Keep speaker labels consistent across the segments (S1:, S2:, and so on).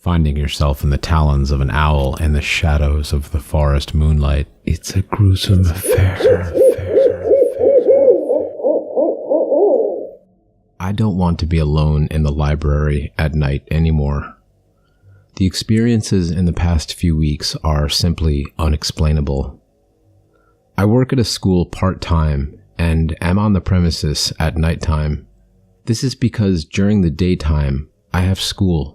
S1: Finding yourself in the talons of an owl and the shadows of the forest moonlight, it's a gruesome affair. I don't want to be alone in the library at night anymore. The experiences in the past few weeks are simply unexplainable. I work at a school part-time and am on the premises at nighttime. This is because during the daytime, I have school.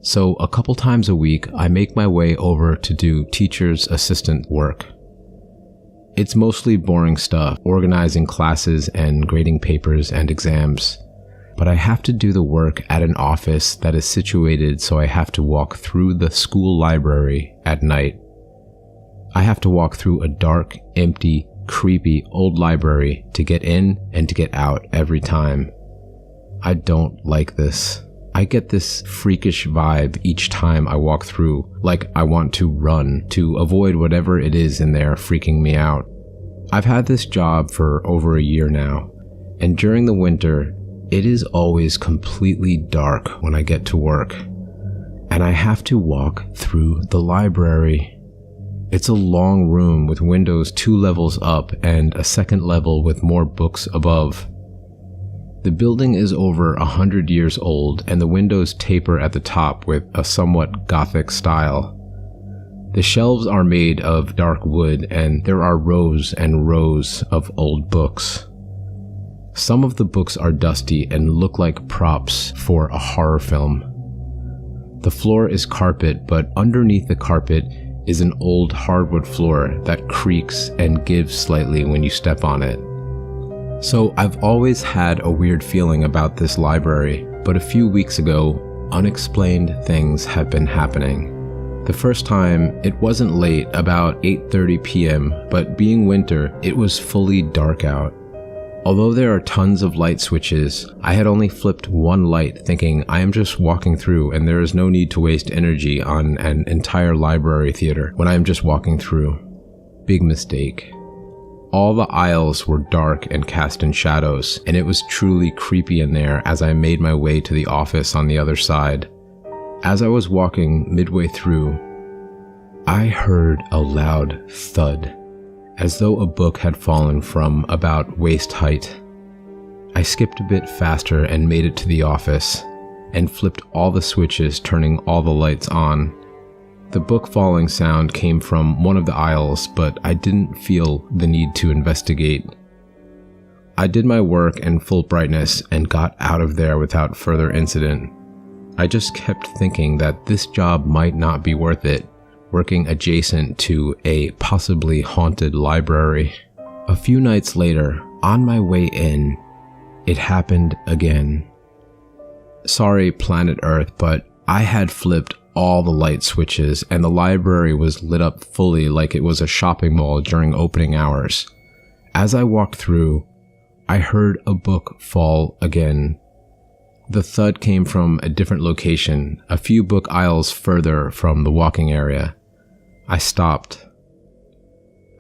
S1: So a couple times a week, I make my way over to do teacher's assistant work. It's mostly boring stuff, organizing classes and grading papers and exams. But I have to do the work at an office that is situated so I have to walk through the school library at night. I have to walk through a dark, empty, creepy old library to get in and to get out every time. I don't like this. I get this freakish vibe each time I walk through, like I want to run to avoid whatever it is in there freaking me out. I've had this job for over a year now, and during the winter, it is always completely dark when I get to work, and I have to walk through the library. It's a long room with windows 2 levels up and a second level with more books above. The building is over 100 years old, and the windows taper at the top with a somewhat Gothic style. The shelves are made of dark wood, and there are rows and rows of old books. Some of the books are dusty and look like props for a horror film. The floor is carpet, but underneath the carpet is an old hardwood floor that creaks and gives slightly when you step on it. So I've always had a weird feeling about this library, but a few weeks ago, unexplained things have been happening. The first time, it wasn't late, about 8:30 p.m., but being winter, it was fully dark out. Although there are tons of light switches, I had only flipped one light thinking I am just walking through and there is no need to waste energy on an entire library theater when I am just walking through. Big mistake. All the aisles were dark and cast in shadows, and it was truly creepy in there as I made my way to the office on the other side. As I was walking midway through, I heard a loud thud, as though a book had fallen from about waist height. I skipped a bit faster and made it to the office, and flipped all the switches, turning all the lights on. The book falling sound came from one of the aisles, but I didn't feel the need to investigate. I did my work in full brightness and got out of there without further incident. I just kept thinking that this job might not be worth it, working adjacent to a possibly haunted library. A few nights later, on my way in, it happened again. Sorry, planet Earth, but I had flipped all the light switches, and the library was lit up fully like it was a shopping mall during opening hours. As I walked through, I heard a book fall again. The thud came from a different location, a few book aisles further from the walking area. I stopped.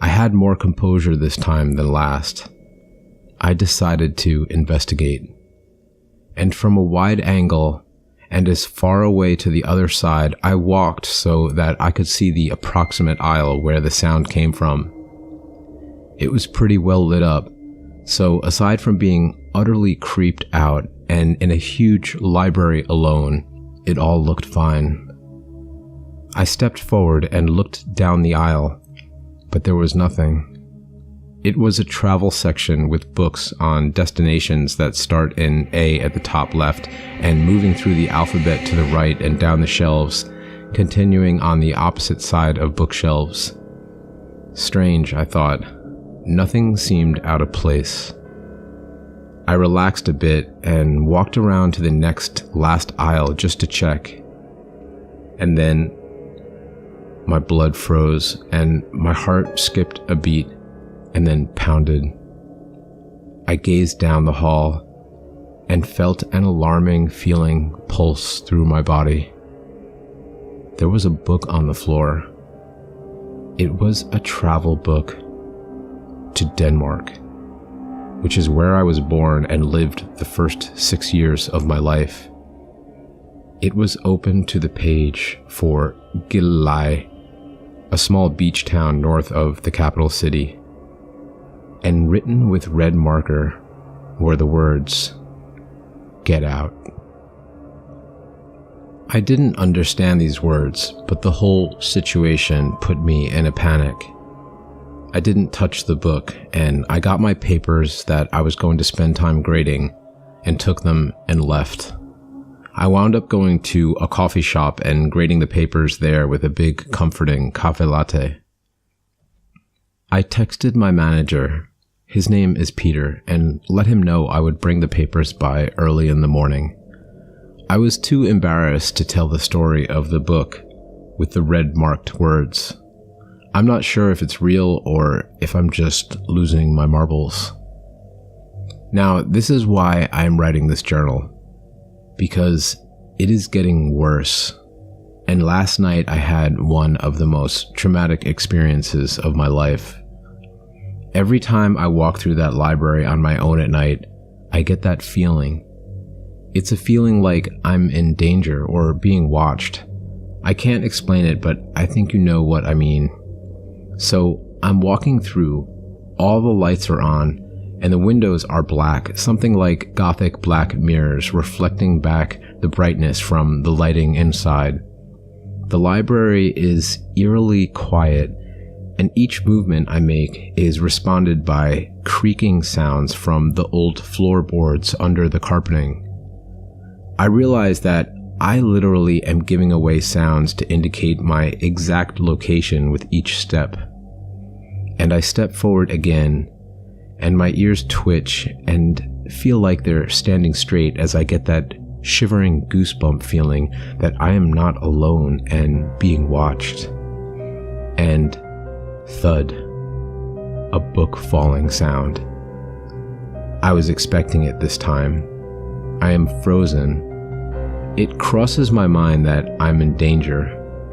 S1: I had more composure this time than last. I decided to investigate. And from a wide angle, and as far away to the other side, I walked so that I could see the approximate aisle where the sound came from. It was pretty well lit up, so aside from being utterly creeped out and in a huge library alone, it all looked fine. I stepped forward and looked down the aisle, but there was nothing. It was a travel section with books on destinations that start in A at the top left and moving through the alphabet to the right and down the shelves, continuing on the opposite side of bookshelves. Strange, I thought. Nothing seemed out of place. I relaxed a bit and walked around to the next last aisle just to check. And then my blood froze and my heart skipped a beat and then pounded. I gazed down the hall and felt an alarming feeling pulse through my body. There was a book on the floor. It was a travel book to Denmark, which is where I was born and lived the first 6 years of my life. It was open to the page for Gillai, a small beach town north of the capital city, and written with red marker were the words, "Get out." I didn't understand these words, but the whole situation put me in a panic. I didn't touch the book, and I got my papers that I was going to spend time grading and took them and left. I wound up going to a coffee shop and grading the papers there with a big, comforting cafe latte. I texted my manager, his name is Peter, and let him know I would bring the papers by early in the morning. I was too embarrassed to tell the story of the book with the red marked words. I'm not sure if it's real or if I'm just losing my marbles. Now, this is why I'm writing this journal, because it is getting worse. And last night I had one of the most traumatic experiences of my life. Every time I walk through that library on my own at night, I get that feeling. It's a feeling like I'm in danger or being watched. I can't explain it, but I think you know what I mean. So I'm walking through, all the lights are on, and the windows are black, something like gothic black mirrors reflecting back the brightness from the lighting inside. The library is eerily quiet, and each movement I make is responded by creaking sounds from the old floorboards under the carpeting. I realize that I literally am giving away sounds to indicate my exact location with each step. And I step forward again, and my ears twitch and feel like they're standing straight as I get that shivering goosebump feeling that I am not alone and being watched. And thud, a book falling sound. I was expecting it this time. I am frozen. It crosses my mind that I'm in danger,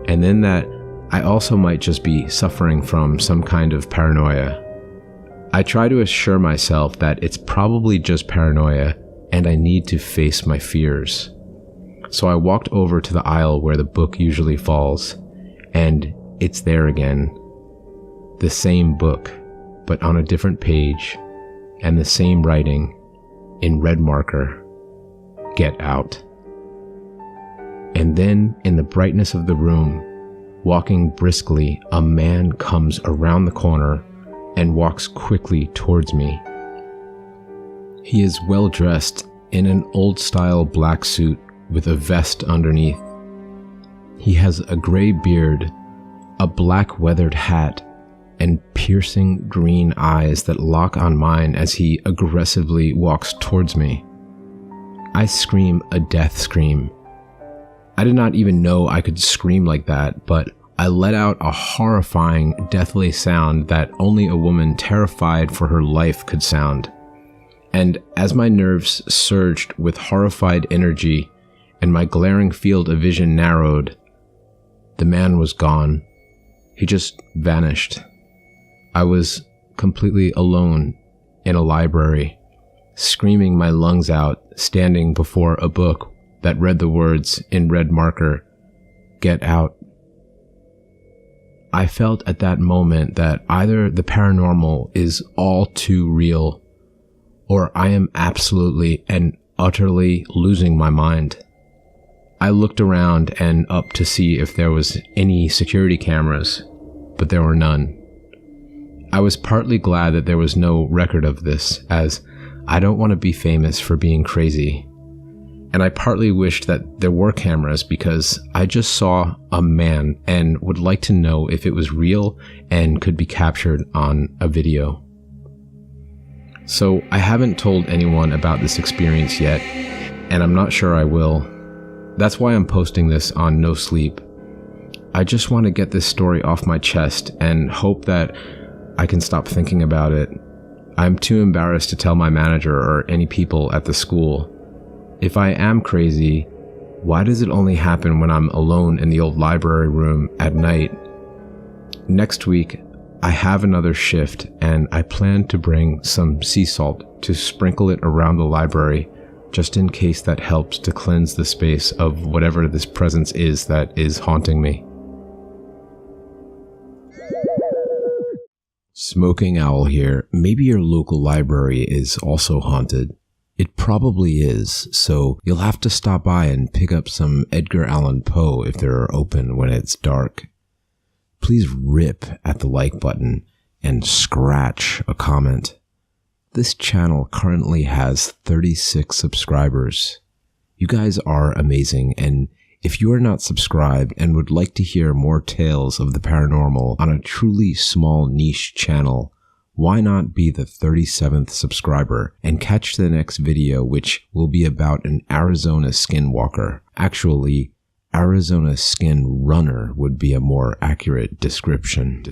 S1: and then that I also might just be suffering from some kind of paranoia. I try to assure myself that it's probably just paranoia and I need to face my fears. So I walked over to the aisle where the book usually falls, and it's there again. The same book, but on a different page, and the same writing in red marker, "Get out." And then, in the brightness of the room, walking briskly, a man comes around the corner and walks quickly towards me. He is well dressed in an old-style black suit with a vest underneath. He has a gray beard, a black weathered hat, and piercing green eyes that lock on mine as he aggressively walks towards me. I scream a death scream. I did not even know I could scream like that, but I let out a horrifying, deathly sound that only a woman terrified for her life could sound. And as my nerves surged with horrified energy and my glaring field of vision narrowed, the man was gone. He just vanished. I was completely alone in a library, screaming my lungs out, standing before a book that read the words in red marker, "Get out." I felt at that moment that either the paranormal is all too real, or I am absolutely and utterly losing my mind. I looked around and up to see if there was any security cameras, but there were none. I was partly glad that there was no record of this, as I don't want to be famous for being crazy. And I partly wished that there were cameras because I just saw a man and would like to know if it was real and could be captured on a video. So I haven't told anyone about this experience yet, and I'm not sure I will. That's why I'm posting this on No Sleep. I just want to get this story off my chest and hope that I can stop thinking about it. I'm too embarrassed to tell my manager or any people at the school. If I am crazy, why does it only happen when I'm alone in the old library room at night? Next week, I have another shift and I plan to bring some sea salt to sprinkle it around the library just in case that helps to cleanse the space of whatever this presence is that is haunting me. Smoking Owl here. Maybe your local library is also haunted. It probably is, so you'll have to stop by and pick up some Edgar Allan Poe if they're open when it's dark. Please rip at the like button and scratch a comment. This channel currently has 36 subscribers. You guys are amazing, and if you are not subscribed and would like to hear more tales of the paranormal on a truly small niche channel, why not be the 37th subscriber and catch the next video, which will be about an Arizona skinwalker. Actually, Arizona skin runner would be a more accurate description.